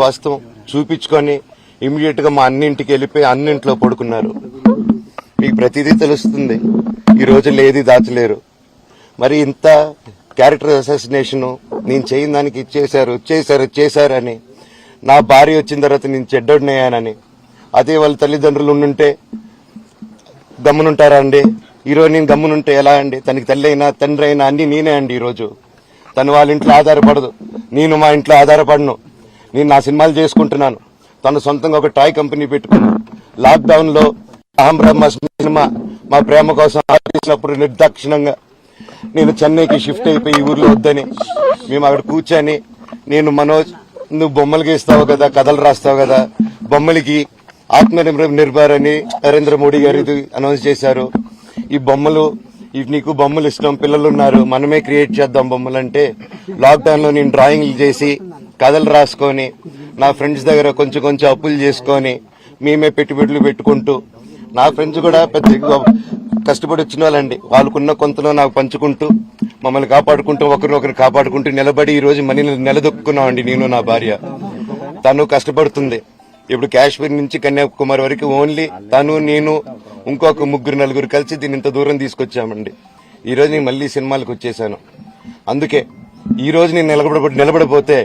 వాస్తవం చూపించుకొని ఇమీడియట్ గా మా అన్నింటికి వెళ్ళిపోయి అన్నింట్లో పడుకున్నారు. మీకు ప్రతిదీ తెలుస్తుంది. ఈ రోజుల్లో ఏది దాచలేరు. మరి ఇంత క్యారెక్టర్ అసాసినేషన్ నేను చేయని దానికి చేశారని నా భార్య వచ్చిన తర్వాత నేను చెడ్డోడినయ్యానని అదే వాళ్ళ తల్లిదండ్రులు ఉండుంటే గమ్మునుంటారా అండి? ఈరోజు నేను గమ్మునుంటే ఎలా అండి? తనకి తల్లి అయినా తండ్రి అయినా అన్ని నేనే అండి. ఈరోజు తను వాళ్ళ ఇంట్లో ఆధారపడదు, నేను మా ఇంట్లో ఆధారపడను. నేను నా సినిమాలు చేసుకుంటున్నాను. తను సొంతంగా ఒక టాయ్ కంపెనీ పెట్టుకున్నాను. లాక్డౌన్ లో అహం బ్రహ్మ సినిమా మా ప్రేమ కోసం ఆలోచించినప్పుడు నిర్దాక్షిణంగా నేను చెన్నైకి షిఫ్ట్ అయిపోయి ఈ ఊర్లో వద్దని మేము అక్కడ కూర్చొని నేను మనోజ్ నువ్వు బొమ్మలు గీస్తావు కదా, కథలు రాస్తావు కదా, బొమ్మలకి ఆత్మ నిర్భర్ అని నరేంద్ర మోడీ గారు ఇది అనౌన్స్ చేశారు. ఈ బొమ్మలు నీకు బొమ్మలు ఇష్టం, పిల్లలు ఉన్నారు, మనమే క్రియేట్ చేద్దాం బొమ్మలు అంటే లాక్డౌన్ లో నేను డ్రాయింగ్లు చేసి కథలు రాసుకొని నా ఫ్రెండ్స్ దగ్గర కొంచెం అప్పులు చేసుకొని మేమే పెట్టుబడులు పెట్టుకుంటూ నా ఫ్రెండ్స్ కూడా పెద్ద కష్టపడి వచ్చిన వాళ్ళండి. వాళ్ళకున్న కొంతలో నాకు పంచుకుంటూ మమ్మల్ని కాపాడుకుంటూ ఒకరినొకరు కాపాడుకుంటూ నిలబడి ఈ రోజు మనీని నిలదొక్కున్నామండి. నేను నా భార్య తను కష్టపడుతుంది. ఇప్పుడు కాశ్మీర్ నుంచి కన్యాకుమారి వరకు ఓన్లీ తను నేను ఇంకొక 3-4 కలిసి దీన్ని ఇంత దూరం తీసుకొచ్చామండి. ఈ రోజు నేను మళ్ళీ సినిమాలకు వచ్చేసాను. అందుకే ఈ రోజు నేను నిలబడపోతే